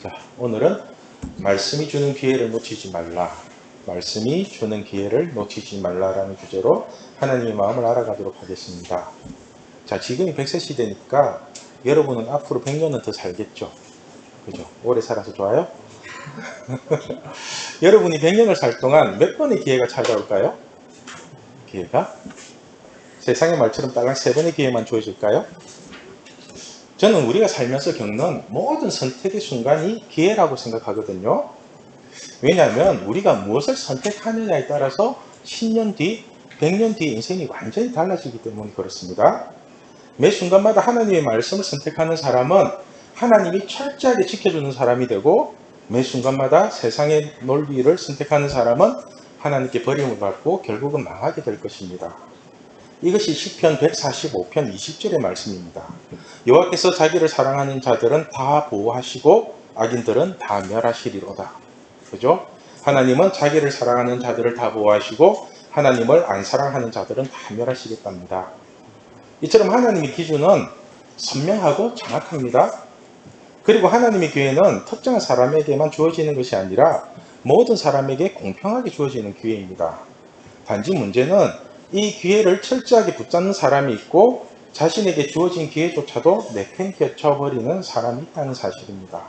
자, 오늘은 말씀이 주는 기회를 놓치지 말라. 말씀이 주는 기회를 놓치지 말라라는 주제로 하나님의 마음을 알아가도록 하겠습니다. 자, 지금이 100세 시대니까 여러분은 앞으로 100년은 더 살겠죠. 그죠? 오래 살아서 좋아요? 여러분이 100년을 살 동안 몇 번의 기회가 찾아올까요? 기회가? 세상의 말처럼 딱 3번의 기회만 주어질까요? 저는 우리가 살면서 겪는 모든 선택의 순간이 기회라고 생각하거든요. 왜냐하면 우리가 무엇을 선택하느냐에 따라서 10년 뒤, 100년 뒤 인생이 완전히 달라지기 때문에 그렇습니다. 매 순간마다 하나님의 말씀을 선택하는 사람은 하나님이 철저하게 지켜주는 사람이 되고, 매 순간마다 세상의 논리를 선택하는 사람은 하나님께 버림을 받고 결국은 망하게 될 것입니다. 이것이 시편 145편 20절의 말씀입니다. 여호와께서 자기를 사랑하는 자들은 다 보호하시고 악인들은 다 멸하시리로다. 그죠? 하나님은 자기를 사랑하는 자들을 다 보호하시고 하나님을 안 사랑하는 자들은 다 멸하시겠답니다. 이처럼 하나님의 기준은 선명하고 정확합니다. 그리고 하나님의 기회는 특정한 사람에게만 주어지는 것이 아니라 모든 사람에게 공평하게 주어지는 기회입니다. 단지 문제는 이 기회를 철저하게 붙잡는 사람이 있고 자신에게 주어진 기회조차도 내팽개쳐버리는 사람이 있다는 사실입니다.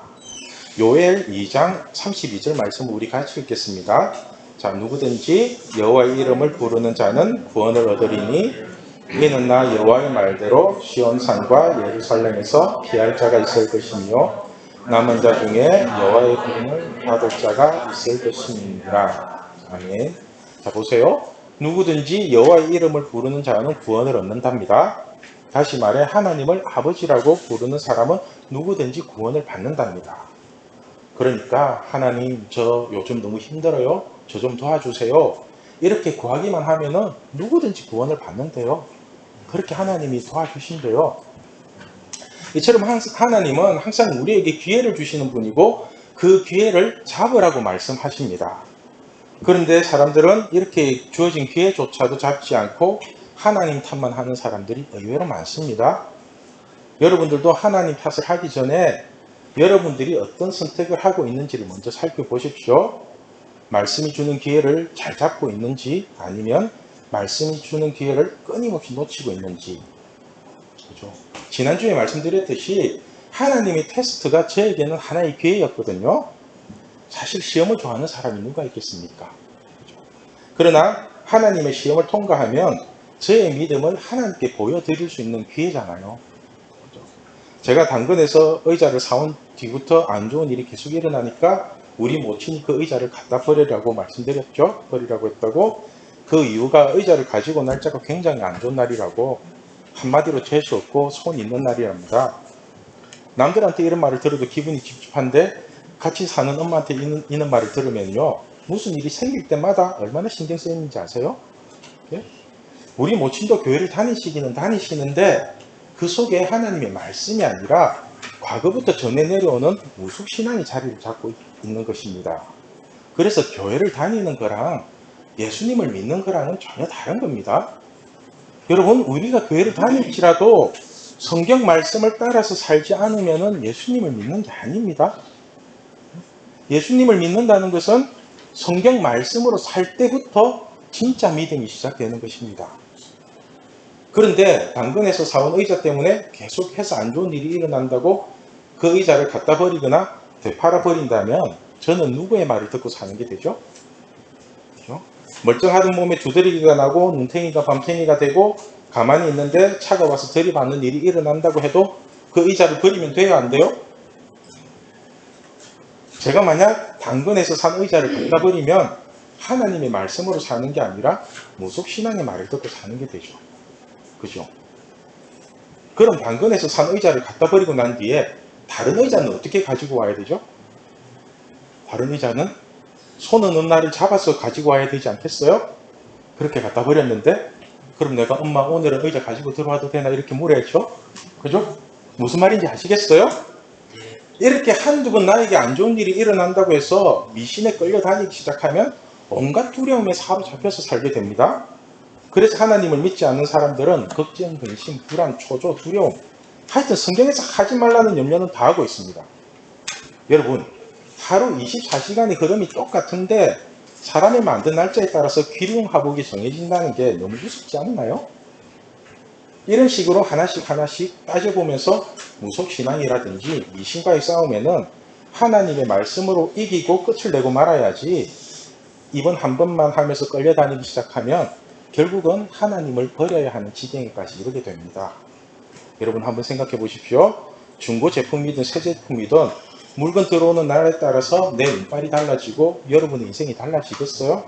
요엘 2장 32절 말씀을 우리 같이 읽겠습니다. 자, 누구든지 여호와의 이름을 부르는 자는 구원을 얻으리니 이는 나 여호와의 말대로 시온산과 예루살렘에서 피할 자가 있을 것이며 남은 자 중에 여호와의 구원을 받을 자가 있을 것이니라. 아멘. 자, 보세요. 누구든지 여호와의 이름을 부르는 자는 구원을 얻는답니다. 다시 말해 하나님을 아버지라고 부르는 사람은 누구든지 구원을 받는답니다. 그러니까 하나님, 저 요즘 너무 힘들어요. 저 좀 도와주세요. 이렇게 구하기만 하면은 누구든지 구원을 받는데요. 그렇게 하나님이 도와주신대요. 이처럼 하나님은 항상 우리에게 기회를 주시는 분이고 그 기회를 잡으라고 말씀하십니다. 그런데 사람들은 이렇게 주어진 기회조차도 잡지 않고 하나님 탓만 하는 사람들이 의외로 많습니다. 여러분들도 하나님 탓을 하기 전에 여러분들이 어떤 선택을 하고 있는지를 먼저 살펴보십시오. 말씀이 주는 기회를 잘 잡고 있는지, 아니면 말씀이 주는 기회를 끊임없이 놓치고 있는지. 그죠? 지난주에 말씀드렸듯이 하나님의 테스트가 저에게는 하나의 기회였거든요. 사실 시험을 좋아하는 사람이 누가 있겠습니까? 그러나 하나님의 시험을 통과하면 저의 믿음을 하나님께 보여드릴 수 있는 기회잖아요. 제가 당근에서 의자를 사온 뒤부터 안 좋은 일이 계속 일어나니까 우리 모친이 그 의자를 갖다 버리라고 말씀드렸죠. 버리라고 했다고. 그 이유가 의자를 가지고 날짜가 굉장히 안 좋은 날이라고, 한마디로 재수 없고 손 있는 날이랍니다. 남들한테 이런 말을 들어도 기분이 찝찝한데 같이 사는 엄마한테 이런 말을 들으면요, 무슨 일이 생길 때마다 얼마나 신경 쓰이는지 아세요? 예? 우리 모친도 교회를 다니시기는 다니시는데 그 속에 하나님의 말씀이 아니라 과거부터 전해 내려오는 무속신앙이 자리를 잡고 있는 것입니다. 그래서 교회를 다니는 거랑 예수님을 믿는 거랑은 전혀 다른 겁니다. 여러분, 우리가 교회를 다닐지라도 성경 말씀을 따라서 살지 않으면 예수님을 믿는 게 아닙니다. 예수님을 믿는다는 것은 성경 말씀으로 살 때부터 진짜 믿음이 시작되는 것입니다. 그런데 당근에서 사온 의자 때문에 계속해서 안 좋은 일이 일어난다고 그 의자를 갖다 버리거나 되팔아 버린다면 저는 누구의 말을 듣고 사는 게 되죠? 그렇죠? 멀쩡하던 몸에 두드러기가 나고 눈탱이가 밤탱이가 되고 가만히 있는데 차가 와서 들이받는 일이 일어난다고 해도 그 의자를 버리면 돼요, 안 돼요? 제가 만약 당근에서 산 의자를 갖다 버리면 하나님의 말씀으로 사는 게 아니라 무속신앙의 말을 듣고 사는 게 되죠. 그죠? 그럼 당근에서 산 의자를 갖다 버리고 난 뒤에 다른 의자는 어떻게 가지고 와야 되죠? 다른 의자는 손 없는 날을 잡아서 가지고 와야 되지 않겠어요? 그렇게 갖다 버렸는데 그럼 내가 엄마 오늘은 의자 가지고 들어와도 되나 이렇게 물어야죠. 그죠? 무슨 말인지 아시겠어요? 이렇게 한두 번 나에게 안 좋은 일이 일어난다고 해서 미신에 끌려다니기 시작하면 온갖 두려움에 사로잡혀서 살게 됩니다. 그래서 하나님을 믿지 않는 사람들은 걱정, 근심, 불안, 초조, 두려움, 하여튼 성경에서 하지 말라는 염려는 다 하고 있습니다. 여러분, 하루 24시간의 흐름이 똑같은데 사람이 만든 날짜에 따라서 기륭하복이 정해진다는 게 너무 무섭지 않나요? 이런 식으로 하나씩 하나씩 따져보면서 무속신앙이라든지 미신과의 싸움에는 하나님의 말씀으로 이기고 끝을 내고 말아야지, 이번 한 번만 하면서 끌려다니기 시작하면 결국은 하나님을 버려야 하는 지경에까지 이르게 됩니다. 여러분 한번 생각해 보십시오. 중고 제품이든 새 제품이든 물건 들어오는 날에 따라서 내 운빨이 달라지고 여러분의 인생이 달라지겠어요?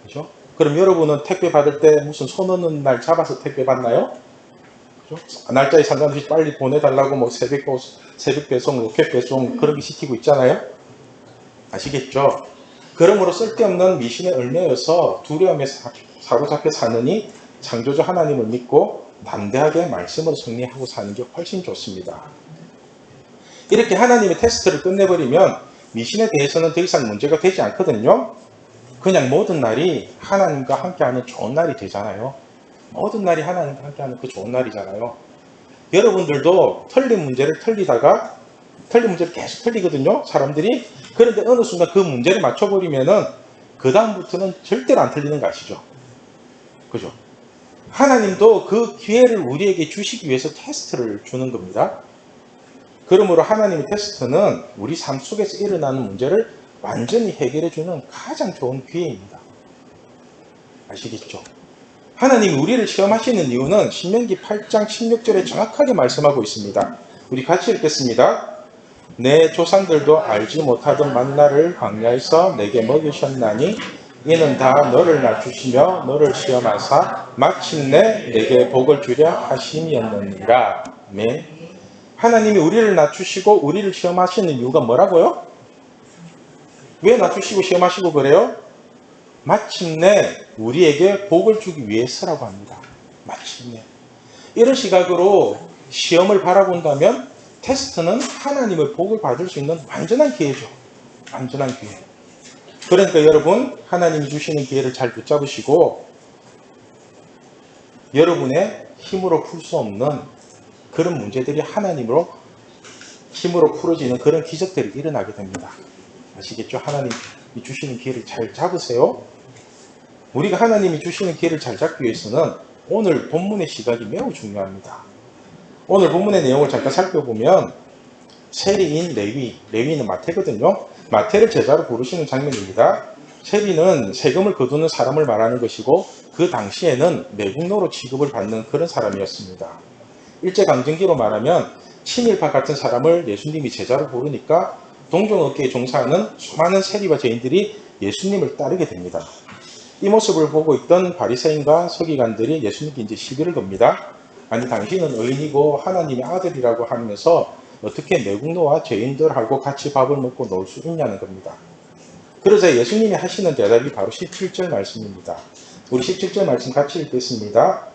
그죠? 그럼 여러분은 택배 받을 때 무슨 손 오는 날 잡아서 택배 받나요? 그죠? 날짜에 상관없이 빨리 보내달라고 뭐 새벽 배송, 로켓 배송 그렇게 시키고 있잖아요? 아시겠죠? 그러므로 쓸데없는 미신에 얽매여서 두려움에 사로잡혀 사느니 창조주 하나님을 믿고 담대하게 말씀으로 승리하고 사는 게 훨씬 좋습니다. 이렇게 하나님의 테스트를 끝내버리면 미신에 대해서는 더 이상 문제가 되지 않거든요. 그냥 모든 날이 하나님과 함께하는 좋은 날이 되잖아요. 모든 날이 하나님과 함께하는 그 좋은 날이잖아요. 여러분들도 틀린 문제를 계속 틀리거든요, 사람들이. 그런데 어느 순간 그 문제를 맞춰버리면은 그 다음부터는 절대로 안 틀리는 거 아시죠? 그죠? 하나님도 그 기회를 우리에게 주시기 위해서 테스트를 주는 겁니다. 그러므로 하나님의 테스트는 우리 삶 속에서 일어나는 문제를 완전히 해결해주는 가장 좋은 기회입니다. 아시겠죠? 하나님이 우리를 시험하시는 이유는 신명기 8장 16절에 정확하게 말씀하고 있습니다. 우리 같이 읽겠습니다. 내 조상들도 알지 못하던 만나를 광야에서 내게 먹이셨나니 이는 다 너를 낮추시며 너를 시험하사 마침내 내게 복을 주려 하심이었느니라. 아멘. 하나님이 우리를 낮추시고 우리를 시험하시는 이유가 뭐라고요? 왜 낮추시고 시험하시고 그래요? 마침내 우리에게 복을 주기 위해서라고 합니다. 마침내. 이런 시각으로 시험을 바라본다면 테스트는 하나님의 복을 받을 수 있는 완전한 기회죠. 완전한 기회. 그러니까 여러분, 하나님이 주시는 기회를 잘 붙잡으시고 여러분의 힘으로 풀 수 없는 그런 문제들이 하나님으로 힘으로 풀어지는 그런 기적들이 일어나게 됩니다. 아시겠죠? 하나님이 주시는 기회를 잘 잡으세요. 우리가 하나님이 주시는 기회를 잘 잡기 위해서는 오늘 본문의 시각이 매우 중요합니다. 오늘 본문의 내용을 잠깐 살펴보면 세리인 레위는 마태거든요. 마태를 제자로 부르시는 장면입니다. 세리는 세금을 거두는 사람을 말하는 것이고 그 당시에는 매국노로 취급을 받는 그런 사람이었습니다. 일제강점기로 말하면 친일파 같은 사람을 예수님이 제자로 부르니까 동종업계에 종사하는 수많은 세리와 죄인들이 예수님을 따르게 됩니다. 이 모습을 보고 있던 바리새인과 서기관들이 예수님께 이제 시비를 겁니다. 아니 당신은 의인이고 하나님의 아들이라고 하면서 어떻게 매국노와 죄인들하고 같이 밥을 먹고 놀 수 있냐는 겁니다. 그러자 예수님이 하시는 대답이 바로 17절 말씀입니다. 우리 17절 말씀 같이 읽겠습니다.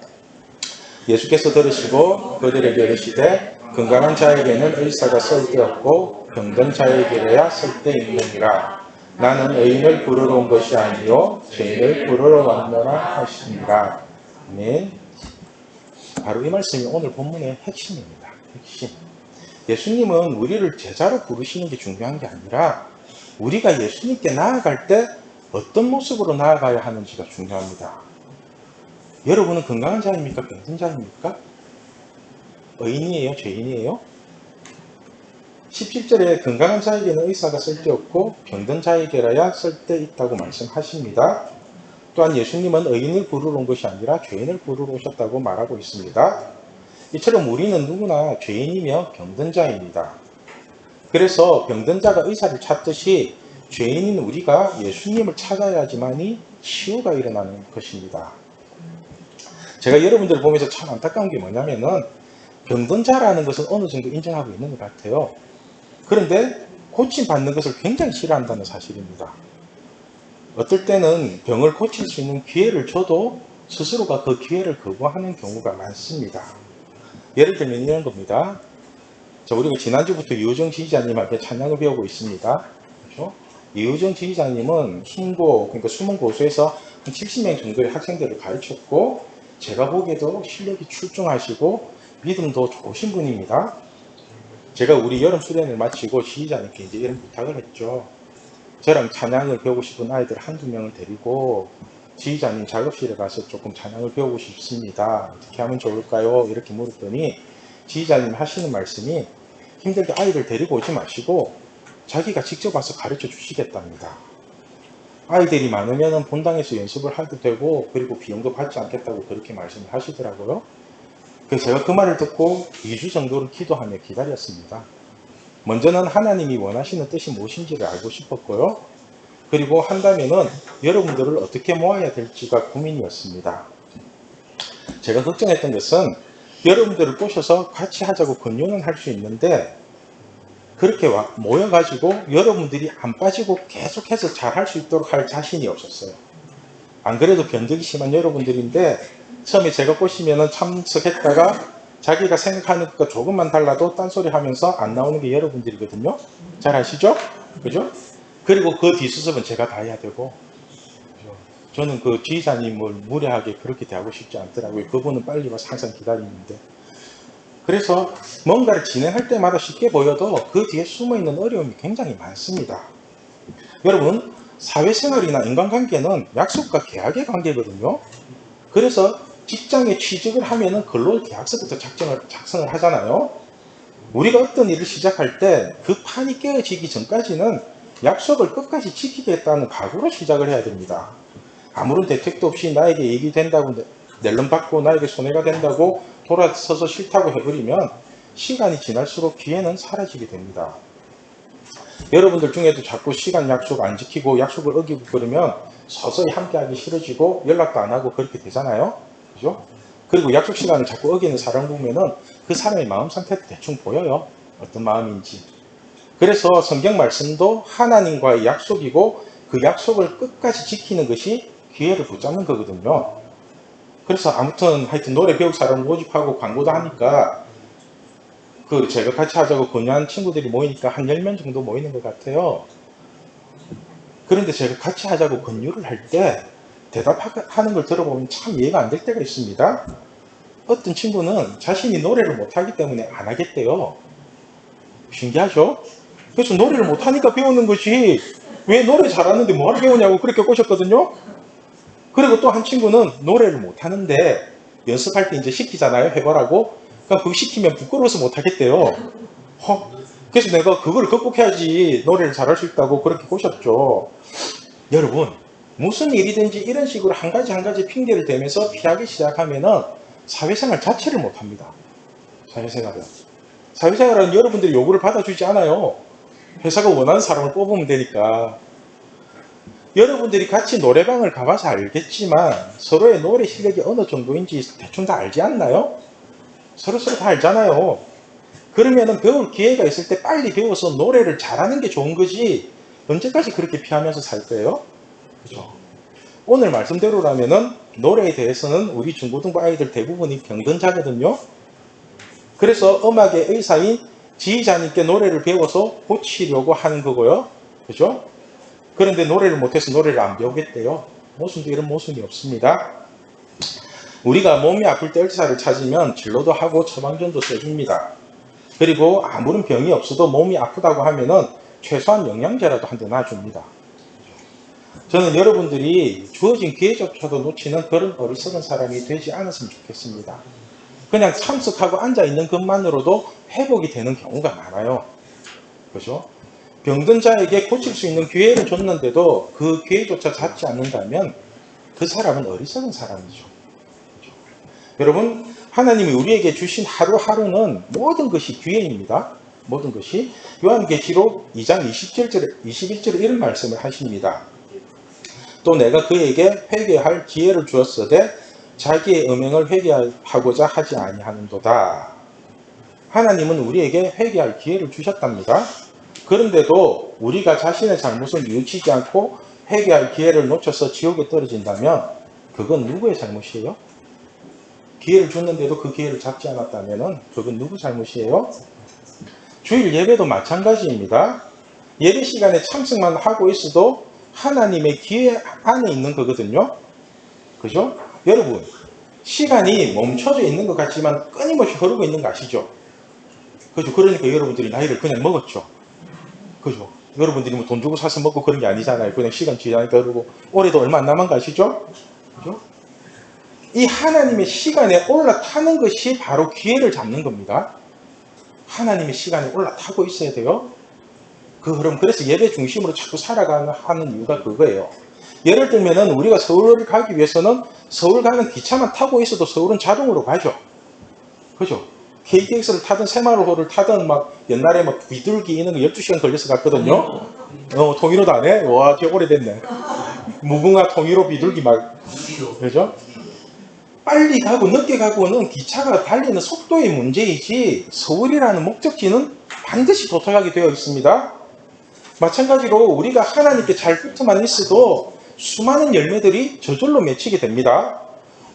예수께서 들으시고 그들에게 이르시되 건강한 자에게는 의사가 쓸데없고 병든 자에게야 쓸데있느니라. 나는 의인을 부르러 온 것이 아니요 죄인을 부르러 왔노라 하시니라. 아멘. 바로 이 말씀이 오늘 본문의 핵심입니다. 핵심. 예수님은 우리를 제자로 부르시는 게 중요한 게 아니라 우리가 예수님께 나아갈 때 어떤 모습으로 나아가야 하는지가 중요합니다. 여러분은 건강한 자입니까? 병든 자입니까? 의인이에요? 죄인이에요? 17절에 건강한 자에게는 의사가 쓸데없고 병든 자에게라야 쓸데있다고 말씀하십니다. 또한 예수님은 의인을 부르러 온 것이 아니라 죄인을 부르러 오셨다고 말하고 있습니다. 이처럼 우리는 누구나 죄인이며 병든 자입니다. 그래서 병든 자가 의사를 찾듯이 죄인인 우리가 예수님을 찾아야지만이 치유가 일어나는 것입니다. 제가 여러분들을 보면서 참 안타까운 게 뭐냐면은 병든 자라는 것은 어느 정도 인정하고 있는 것 같아요. 그런데 고침받는 것을 굉장히 싫어한다는 사실입니다. 어떨 때는 병을 고칠 수 있는 기회를 줘도 스스로가 그 기회를 거부하는 경우가 많습니다. 예를 들면 이런 겁니다. 자, 우리가 지난주부터 이우정 지휘자님한테 찬양을 배우고 있습니다. 그렇죠? 이우정 지휘자님은 그러니까 숨은 고수에서 한 70명 정도의 학생들을 가르쳤고 제가 보기에도 실력이 출중하시고 믿음도 좋으신 분입니다. 제가 우리 여름 수련을 마치고 지휘자님께 이제 이런 부탁을 했죠. 저랑 찬양을 배우고 싶은 아이들 한두 명을 데리고 지휘자님 작업실에 가서 조금 찬양을 배우고 싶습니다. 어떻게 하면 좋을까요? 이렇게 물었더니 지휘자님 하시는 말씀이 힘들게 아이들 데리고 오지 마시고 자기가 직접 와서 가르쳐 주시겠답니다. 아이들이 많으면 본당에서 연습을 하도 되고 그리고 비용도 받지 않겠다고 그렇게 말씀을 하시더라고요. 그래서 제가 그 말을 듣고 2주 정도를 기도하며 기다렸습니다. 먼저는 하나님이 원하시는 뜻이 무엇인지를 알고 싶었고요. 그리고 한다면은 여러분들을 어떻게 모아야 될지가 고민이었습니다. 제가 걱정했던 것은 여러분들을 꼬셔서 같이 하자고 권유는 할 수 있는데 그렇게 모여가지고 여러분들이 안 빠지고 계속해서 잘 할 수 있도록 할 자신이 없었어요. 안 그래도 변덕이 심한 여러분들인데 처음에 제가 꼬시면은 참석했다가 자기가 생각하는 것과 조금만 달라도 딴소리 하면서 안 나오는 게 여러분들이거든요. 잘 아시죠? 그죠? 그리고 그 뒷수습은 제가 다 해야 되고, 저는 그 지휘자님을 무례하게 그렇게 대하고 싶지 않더라고요. 그분은 빨리 와서 항상 기다리는데. 그래서 뭔가를 진행할 때마다 쉽게 보여도 그 뒤에 숨어있는 어려움이 굉장히 많습니다. 여러분, 사회생활이나 인간관계는 약속과 계약의 관계거든요. 그래서 직장에 취직을 하면은 근로계약서부터 작성을 하잖아요. 우리가 어떤 일을 시작할 때 그 판이 깨어지기 전까지는 약속을 끝까지 지키겠다는 각오로 시작을 해야 됩니다. 아무런 대책도 없이 나에게 이익이 된다고 낼름받고 나에게 손해가 된다고 돌아서서 싫다고 해버리면 시간이 지날수록 기회는 사라지게 됩니다. 여러분들 중에도 자꾸 시간 약속 안 지키고 약속을 어기고 그러면 서서히 함께하기 싫어지고 연락도 안 하고 그렇게 되잖아요. 그죠? 그리고 약속 시간을 자꾸 어기는 사람 보면은 그 사람의 마음 상태도 대충 보여요. 어떤 마음인지. 그래서 성경 말씀도 하나님과의 약속이고 그 약속을 끝까지 지키는 것이 기회를 붙잡는 거거든요. 그래서 아무튼 하여튼 노래 배울 사람을 모집하고 광고도 하니까 그 제가 같이 하자고 권유한 친구들이 모이니까 한 10명 정도 모이는 것 같아요. 그런데 제가 같이 하자고 권유를 할 때 대답하는 걸 들어보면 참 이해가 안 될 때가 있습니다. 어떤 친구는 자신이 노래를 못하기 때문에 안 하겠대요. 신기하죠? 그래서 노래를 못하니까 배우는 것이 왜 노래 잘하는데 뭐하러 배우냐고 그렇게 꼬셨거든요. 그리고 또 한 친구는 노래를 못하는데 연습할 때 이제 시키잖아요. 해보라고. 그럼 그거 시키면 부끄러워서 못하겠대요. 그래서 내가 그걸 극복해야지 노래를 잘할 수 있다고 그렇게 꼬셨죠. 여러분, 무슨 일이든지 이런 식으로 한 가지 핑계를 대면서 피하기 시작하면은 사회생활 자체를 못합니다. 사회생활은 여러분들이 요구를 받아주지 않아요. 회사가 원하는 사람을 뽑으면 되니까. 여러분들이 같이 노래방을 가봐서 알겠지만 서로의 노래 실력이 어느 정도인지 대충 다 알지 않나요? 서로 다 알잖아요. 그러면은 배울 기회가 있을 때 빨리 배워서 노래를 잘하는 게 좋은 거지 언제까지 그렇게 피하면서 살 거예요? 그죠? 오늘 말씀대로라면은 노래에 대해서는 우리 중고등부 아이들 대부분이 병든자거든요. 그래서 음악의 의사인 지휘자님께 노래를 배워서 고치려고 하는 거고요. 그죠? 그런데 노래를 못해서 노래를 안 배우겠대요. 모순도 이런 모순이 없습니다. 우리가 몸이 아플 때 의사를 찾으면 진료도 하고 처방전도 써줍니다. 그리고 아무런 병이 없어도 몸이 아프다고 하면은 최소한 영양제라도 한 대 놔줍니다. 저는 여러분들이 주어진 기회조차도 놓치는 그런 어리석은 사람이 되지 않았으면 좋겠습니다. 그냥 참석하고 앉아있는 것만으로도 회복이 되는 경우가 많아요. 그죠? 병든 자에게 고칠 수 있는 기회를 줬는데도 그 기회조차 잡지 않는다면 그 사람은 어리석은 사람이죠. 그죠? 여러분, 하나님이 우리에게 주신 하루하루는 모든 것이 기회입니다. 모든 것이. 요한계시록 2장 21절에 이런 말씀을 하십니다. 또 내가 그에게 회개할 기회를 주었으되 자기의 음행을 회개하고자 하지 아니하는도다. 하나님은 우리에게 회개할 기회를 주셨답니다. 그런데도 우리가 자신의 잘못을 뉘우치지 않고 회개할 기회를 놓쳐서 지옥에 떨어진다면 그건 누구의 잘못이에요? 기회를 줬는데도 그 기회를 잡지 않았다면 그건 누구 잘못이에요? 주일 예배도 마찬가지입니다. 예배 시간에 참석만 하고 있어도 하나님의 기회 안에 있는 거거든요. 그죠? 여러분, 시간이 멈춰져 있는 것 같지만 끊임없이 흐르고 있는 거 아시죠? 그죠? 그러니까 여러분들이 나이를 그냥 먹었죠. 그죠? 여러분들이 뭐 돈 주고 사서 먹고 그런 게 아니잖아요. 그냥 시간 지나니까 그러고 올해도 얼마 안 남은 거 아시죠? 그죠? 이 하나님의 시간에 올라타는 것이 바로 기회를 잡는 겁니다. 하나님의 시간에 올라타고 있어야 돼요. 그래서 예배 중심으로 자꾸 살아가는 하는 이유가 그거예요. 예를 들면은 우리가 서울을 가기 위해서는 서울 가는 기차만 타고 있어도 서울은 자동으로 가죠. 그죠? KTX를 타든 새마을호를 타든 막 옛날에 막 비둘기 이런 거 12시간 걸려서 갔거든요. 통일호도 안 해? 와, 꽤 오래됐네. 무궁화 통일호 비둘기 막. 그죠? 빨리 가고 늦게 가고는 기차가 달리는 속도의 문제이지 서울이라는 목적지는 반드시 도착하게 되어 있습니다. 마찬가지로 우리가 하나님께 잘 붙어만 있어도 수많은 열매들이 저절로 맺히게 됩니다.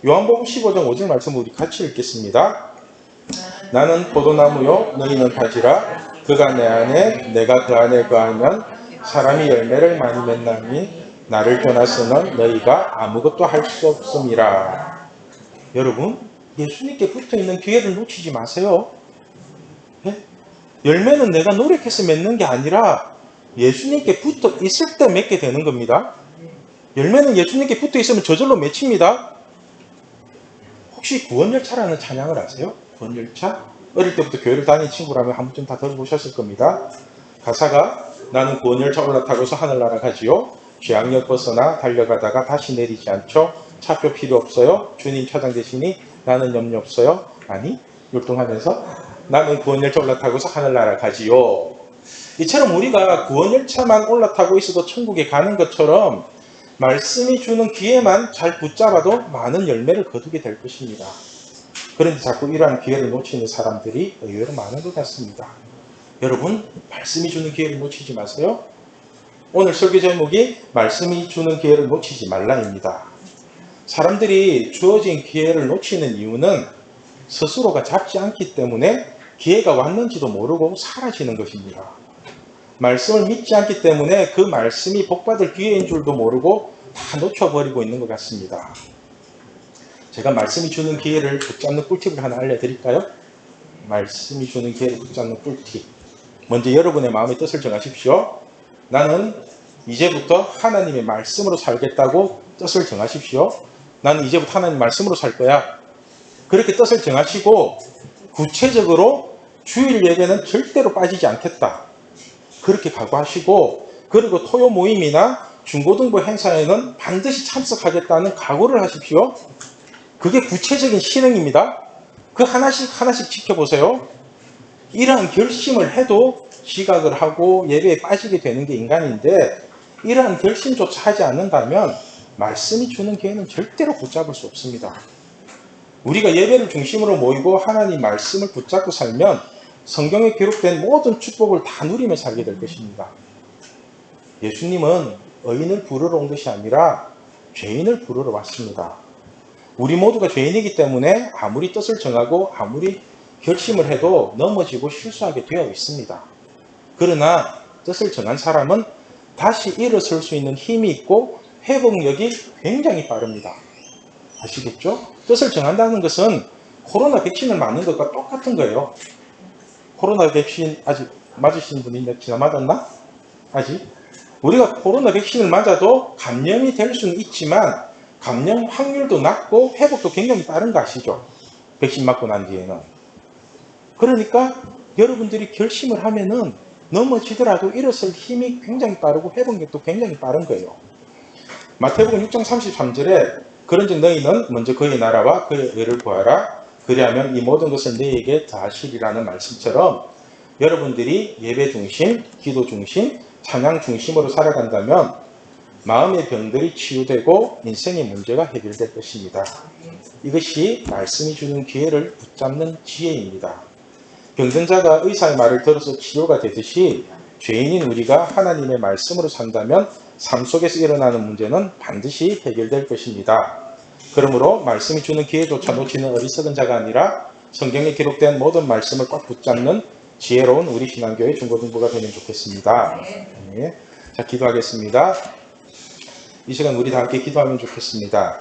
요한복음 15장 5절 말씀 우리 같이 읽겠습니다. 나는 포도나무요 너희는 가지라. 그가 내 안에 내가 그 안에 거하면 사람이 열매를 많이 맺나니 나를 떠나서는 너희가 아무것도 할 수 없음이라. 여러분, 예수님께 붙어있는 기회를 놓치지 마세요. 네? 열매는 내가 노력해서 맺는 게 아니라 예수님께 붙어 있을 때 맺게 되는 겁니다. 열매는 예수님께 붙어 있으면 저절로 맺힙니다. 혹시 구원열차라는 찬양을 아세요? 구원열차? 어릴 때부터 교회를 다니는 친구라면 한 번쯤 다 들어보셨을 겁니다. 가사가 나는 구원열차 올라타고서 하늘나라 가지요. 죄악역 벗어나 달려가다가 다시 내리지 않죠. 차표 필요 없어요. 주님 차장 되시니 나는 염려 없어요. 아니, 율동하면서 나는 구원열차 올라타고서 하늘나라 가지요. 이처럼 우리가 구원열차만 올라타고 있어도 천국에 가는 것처럼 말씀이 주는 기회만 잘 붙잡아도 많은 열매를 거두게 될 것입니다. 그런데 자꾸 이러한 기회를 놓치는 사람들이 의외로 많은 것 같습니다. 여러분, 말씀이 주는 기회를 놓치지 마세요. 오늘 설교 제목이 말씀이 주는 기회를 놓치지 말라입니다. 사람들이 주어진 기회를 놓치는 이유는 스스로가 잡지 않기 때문에 기회가 왔는지도 모르고 사라지는 것입니다. 말씀을 믿지 않기 때문에 그 말씀이 복받을 기회인 줄도 모르고 다 놓쳐버리고 있는 것 같습니다. 제가 말씀이 주는 기회를 붙잡는 꿀팁을 하나 알려드릴까요? 말씀이 주는 기회를 붙잡는 꿀팁. 먼저 여러분의 마음의 뜻을 정하십시오. 나는 이제부터 하나님의 말씀으로 살겠다고 뜻을 정하십시오. 나는 이제부터 하나님 말씀으로 살 거야. 그렇게 뜻을 정하시고 구체적으로 주일 예배는 절대로 빠지지 않겠다. 그렇게 각오하시고, 그리고 토요 모임이나 중고등부 행사에는 반드시 참석하겠다는 각오를 하십시오. 그게 구체적인 실행입니다. 그 하나씩 지켜보세요. 이러한 결심을 해도 지각을 하고 예배에 빠지게 되는 게 인간인데, 이러한 결심조차 하지 않는다면 말씀이 주는 기회는 절대로 붙잡을 수 없습니다. 우리가 예배를 중심으로 모이고 하나님 말씀을 붙잡고 살면 성경에 기록된 모든 축복을 다 누리며 살게 될 것입니다. 예수님은 의인을 부르러 온 것이 아니라 죄인을 부르러 왔습니다. 우리 모두가 죄인이기 때문에 아무리 뜻을 정하고 아무리 결심을 해도 넘어지고 실수하게 되어 있습니다. 그러나 뜻을 정한 사람은 다시 일어설 수 있는 힘이 있고 회복력이 굉장히 빠릅니다. 아시겠죠? 뜻을 정한다는 것은 코로나 백신을 맞는 것과 똑같은 거예요. 코로나 백신 아직 맞으신 분이 지나 맞았나? 아직? 우리가 코로나 백신을 맞아도 감염이 될 수는 있지만 감염 확률도 낮고 회복도 굉장히 빠른 거 아시죠? 백신 맞고 난 뒤에는. 그러니까 여러분들이 결심을 하면은 넘어지더라도 일어설 힘이 굉장히 빠르고 회복력도 굉장히 빠른 거예요. 마태복음 6장 33절에 그런즉 너희는 먼저 그의 나라와 그의 의를 구하라. 그리하면 이 모든 것을 너희에게 더하시리라는 말씀처럼 여러분들이 예배 중심, 기도 중심, 찬양 중심으로 살아간다면 마음의 병들이 치유되고 인생의 문제가 해결될 것입니다. 이것이 말씀이 주는 기회를 붙잡는 지혜입니다. 병든 자가 의사의 말을 들어서 치료가 되듯이 죄인인 우리가 하나님의 말씀으로 산다면 삶 속에서 일어나는 문제는 반드시 해결될 것입니다. 그러므로 말씀이 주는 기회조차 놓치는 어리석은 자가 아니라 성경에 기록된 모든 말씀을 꽉 붙잡는 지혜로운 우리 신앙교회 중고등부가 되면 좋겠습니다. 네. 자, 기도하겠습니다. 이 시간 우리 다 함께 기도하면 좋겠습니다.